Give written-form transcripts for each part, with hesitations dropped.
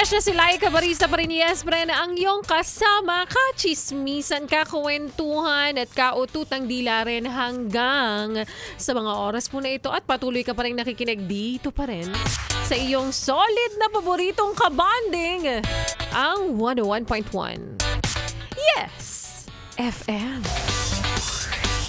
Fresh na si Laika Barista pa rin, yes, Bren, ang iyong kasama, kachismisan, kakwentuhan at kaututang dila rin hanggang sa mga oras po na ito at patuloy ka pa rin nakikinig dito pa rin sa iyong solid na paboritong kabanding, ang 101.1 Yes FM.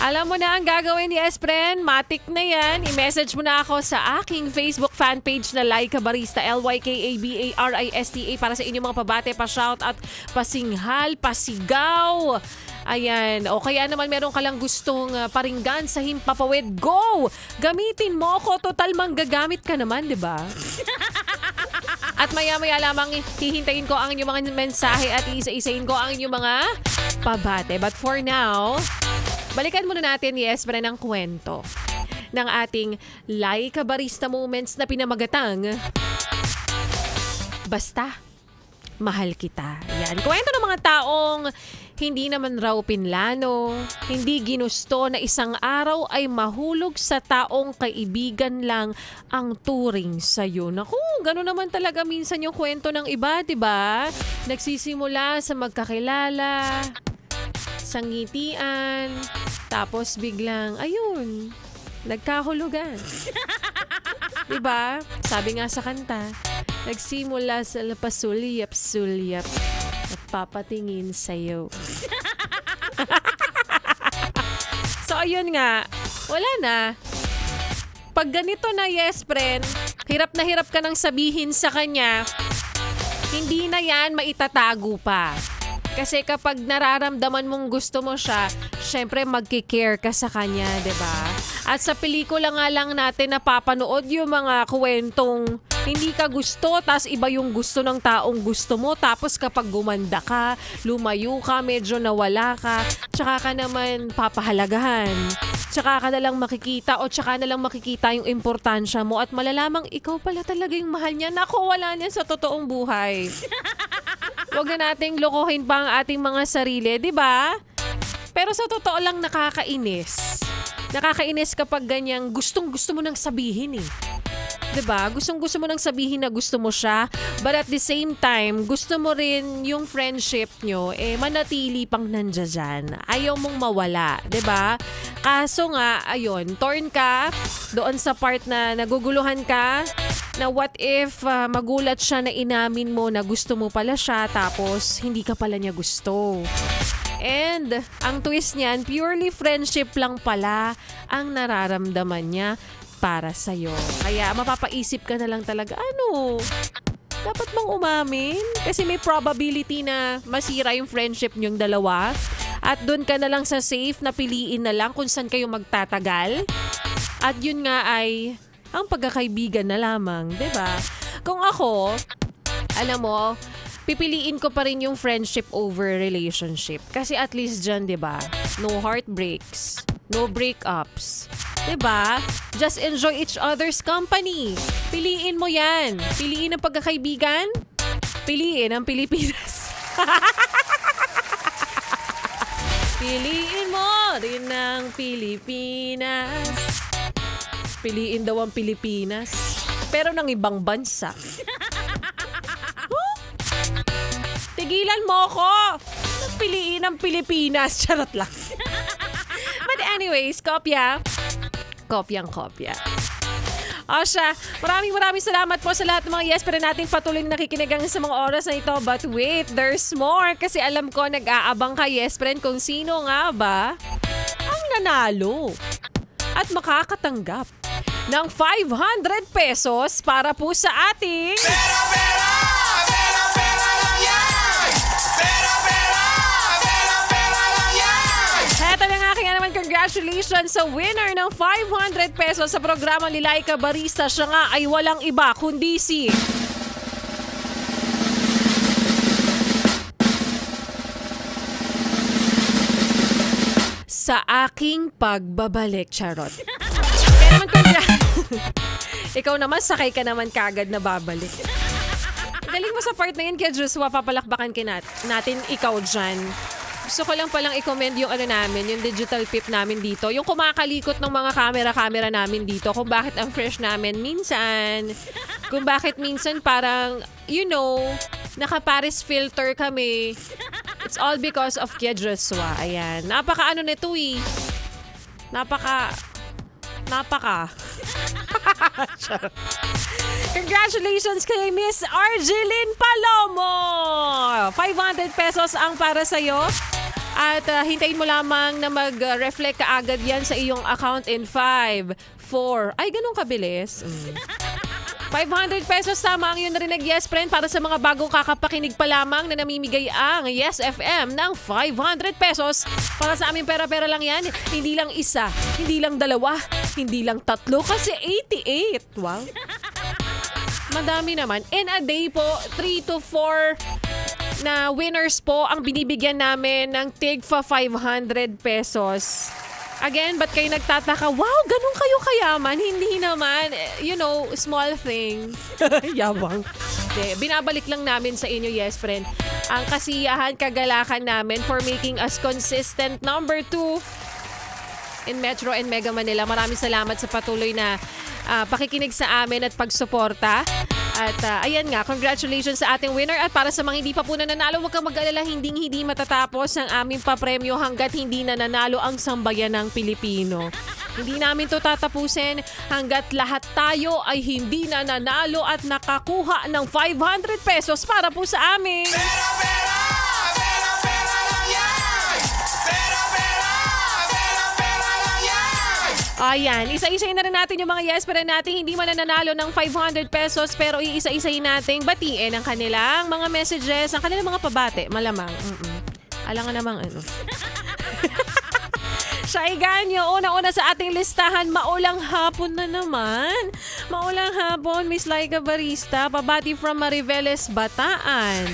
Alam mo na ang gagawin ni Espren, matik na yan. I-message mo na ako sa aking Facebook fanpage na Laika Barista, LYKABARISTA, para sa inyong mga pabate, pa-shout at pasinghal, pasigaw. Ayan. O kaya naman meron ka lang gustong paringgan sa Himpapawid, go! Gamitin mo ko, total manggagamit ka naman, di ba? At maya-maya lamang hihintayin ko ang inyong mga mensahe at iisa-isahin ko ang inyong mga pabate. But for now, balikan muna natin, yes, Bren, ang kwento ng ating Laika Barista Moments na pinamagatang Basta Mahal Kita. Yan. Kwento ng mga taong hindi naman raw pinlano, hindi ginusto na isang araw ay mahulog sa taong kaibigan lang ang turing sa'yo. Naku, gano'n naman talaga minsan yung kwento ng iba, diba? Nagsisimula sa magkakilala, sa ngitian, tapos biglang, ayun, nagkahulugan. Diba? Sabi nga sa kanta, nagsimula sa pasulyap-sulyap at papatingin sa'yo. So, ayun nga, wala na. Pag ganito na, yes, friend, hirap na hirap ka nang sabihin sa kanya, hindi na yan maitatago pa. Kasi kapag nararamdaman mong gusto mo siya, syempre magkikare ka sa kanya, diba? At sa pelikula nga lang natin napapanood yung mga kwentong hindi ka gusto, tas iba yung gusto ng taong gusto mo. Tapos kapag gumanda ka, lumayo ka, medyo nawala ka, tsaka ka naman papahalagahan. Tsaka ka nalang makikita o tsaka nalang makikita yung importansya mo at malalamang ikaw pala talaga yung mahal niya. Naku, wala niya sa totoong buhay. Huwag na nating lokohin pa ang ating mga sarili, di ba? Pero sa totoo lang nakakainis. Nakakainis kapag ganyang gustong-gusto mo nang sabihin eh. Diba? Gustong-gusto mo nang sabihin na gusto mo siya, but at the same time, gusto mo rin yung friendship nyo, manatili pang nandiyan. Ayaw mong mawala, diba? Kaso nga, ayun, torn ka doon sa part na naguguluhan ka, na what if magulat siya na inamin mo na gusto mo pala siya, tapos hindi ka pala niya gusto. And ang twist niyan, purely friendship lang pala ang nararamdaman niya para sa'yo. Kaya mapapaisip ka na lang talaga, ano? Dapat bang umamin? Kasi may probability na masira yung friendship niyong dalawa. At doon ka na lang sa safe na piliin na lang kung saan kayo magtatagal. At yun nga ay ang pagkakaibigan na lamang, diba? Kung ako, alam mo, pipiliin ko pa rin yung friendship over relationship. Kasi at least dyan, diba? No heartbreaks, no breakups. Diba? Just enjoy each other's company. Piliin mo yan. Piliin ang pagkakaibigan. Piliin ang Pilipinas. Piliin mo rin ang Pilipinas. Piliin daw ang Pilipinas. Pero ng ibang bansa. Tigilan mo ko. Piliin ang Pilipinas. Charot lang. But anyways, kopya. Kopyang-kopya. O siya, maraming salamat po sa lahat ng mga yes, pero nating patuloy na nakikinigang sa mga oras na ito. But wait, there's more. Kasi alam ko, nag-aabang ka, yes, friend, kung sino nga ba ang nanalo at makakatanggap ng 500 pesos para po sa ating... Pera lang yan! Pera lang yan! Heto na nga, kaya naman congratulations sa winner ng 500 pesos sa programa ni Laika Barista. Siya nga ay walang iba kundi si... Sa aking pagbabalik, charot. Kaya naman ikaw naman, sakay ka naman kagad na babalik. Galing mo sa part na yun, kaya Joshua, papalakbakan natin ikaw dyan. Gusto ko lang palang i-comment yung ano namin, yung digital pip namin dito. Yung kumakalikot ng mga camera namin dito. Kung bakit ang fresh namin minsan. Kung bakit minsan parang, naka-Paris filter kami. It's all because of Kia Joshua. Ayan. Napaka ano nito eh. Napaka. Congratulations kay Miss Argeline Palomo! 500 pesos ang para sa'yo. At hintayin mo lamang na mag-reflect kaagad yan sa iyong account in 5, 4. Ay, ganun kabilis. 500 pesos tama ang yun na rin nag-yes friend para sa mga bagong kakapakinig pa lamang na namimigay ang Yes FM ng 500 pesos. Para sa aming pera-pera lang yan. Hindi lang isa, hindi lang dalawa, hindi lang tatlo kasi 88. Wow. Madami naman. In a day po, 3 to 4 na winners po ang binibigyan namin ng tig fa 500 pesos. Again, ba't kayo nagtataka? Wow, ganun kayo kayaman? Hindi naman. Small thing. Yabang. Binabalik lang namin sa inyo, yes friend, ang kasiyahan, kagalakan namin for making us consistent number 2 in Metro and Mega Manila. Maraming salamat sa patuloy na pakikinig sa amin at pagsuporta. At ayan nga, congratulations sa ating winner. At para sa mga hindi pa po nananalo, huwag kang mag-alala, hindi matatapos ang aming papremyo hanggat hindi nananalo ang sambayan ng Pilipino. Hindi namin to tatapusin hanggat lahat tayo ay hindi nananalo at nakakuha ng 500 pesos para po sa amin. Pera, pera! Pera, pera lang yan! Pera, pera! Pera, pera lang yan! Ayan, isa-isayin na rin natin yung mga yes pero natin hindi man nananalo ng 500 pesos pero iisa-isayin nating batiin ang kanilang mga messages, ang kanilang mga pabate, malamang. Alam nga namang ano. Saiganyo, una-una sa ating listahan, maulang hapon na naman. Maulang hapon, Miss Laika Barista, pabati from Mariveles, Bataan.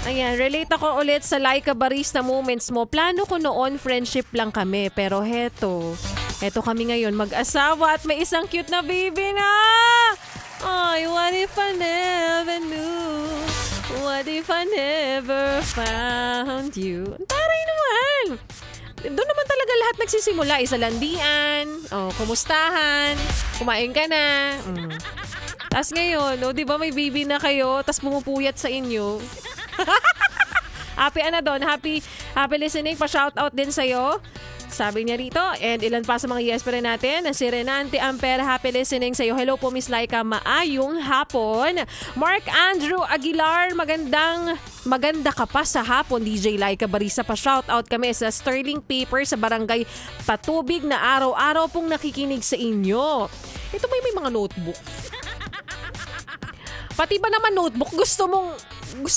Ayan, relate ako ulit sa Laika Barista moments mo. Plano ko noon, friendship lang kami. Pero heto kami ngayon mag-asawa at may isang cute na baby na. Ay, what if I never knew? What if I never found you? Taray naman! Doon naman talaga lahat nagsisimula. Isalandian, kumustahan, kumain ka na. Tapos ngayon, di ba may baby na kayo, tapos bumupuyat sa inyo. Happy happy listening, pa-shoutout din sa'yo. Sabi niya rito, and ilan pa sa mga yes pa rin natin. Si Renante Amper, happy listening sa'yo. Hello po, Miss Laika, maayong hapon. Mark Andrew Aguilar, maganda ka pa sa hapon, DJ Laika Barisa. Pa-shoutout kami sa Sterling Paper sa Barangay Patubig na araw-araw pong nakikinig sa inyo. Ito may mga notebook. Pati ba naman notebook, gusto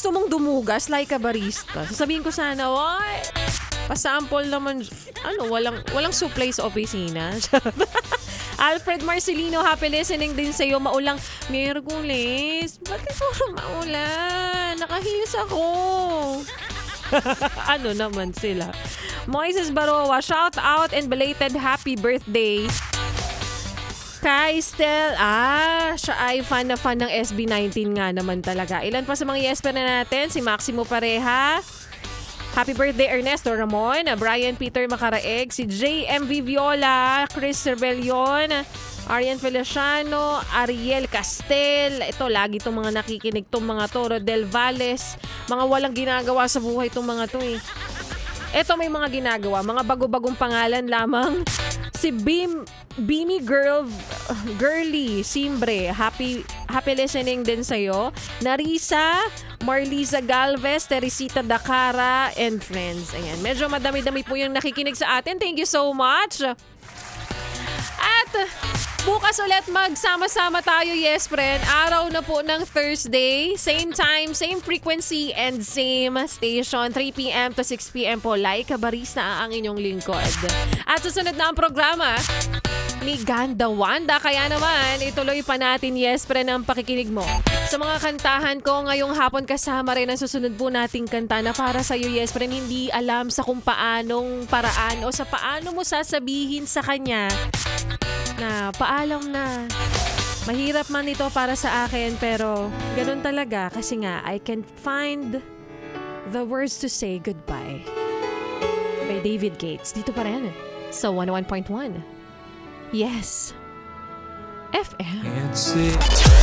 mong dumugas, Laika Barista? Sasabihin ko sana, oy, pa-sample naman, walang supply sa opisina. Alfred Marcelino, happy listening din sa'yo. Maulang Miyerkules. Bakit puro maulan? Nakahilis ako. Ano naman sila? Moises Baroa, shout out and belated happy birthday. Kay Stel, siya ay fan ng SB19 nga naman talaga. Ilan pa sa mga yes pa na natin? Si Maximo Pareha. Happy birthday Ernesto Ramon, Brian Peter Macaraeg, si JMV Viola, Chris Rebellion, Arian Feliciano, Ariel Castel. Ito, lagi itong mga nakikinig itong mga to. Rodel Valles, mga walang ginagawa sa buhay itong mga to eh. Ito may mga ginagawa, mga bago-bagong pangalan lamang. Si Beamy Girly Simbre, happy listening din sa'yo. Narisa, Marliza Galvez, Teresita Dakara, and friends. Ayan, medyo madami-dami po yung nakikinig sa atin. Thank you so much. At bukas ulit magsama-sama tayo, yes friend. Araw na po ng Thursday. Same time, same frequency, and same station. 3 p.m. to 6 p.m. po. Laika Barista ang inyong lingkod. At susunod na ang programa ni Ganda Wanda. Kaya naman, ituloy pa natin, yes friend, ang pakikinig mo. Sa mga kantahan ko ngayong hapon, kasama rin ang susunod po nating kanta na para sa'yo, yes friend, hindi alam sa kung paanong paraan o sa paano mo sasabihin sa kanya na paalam na. Mahirap man ito para sa akin, pero ganun talaga kasi nga I can't find the words to say goodbye. kay David Gates. Dito pa rin sa 101.1. Yes. FM. Can't see.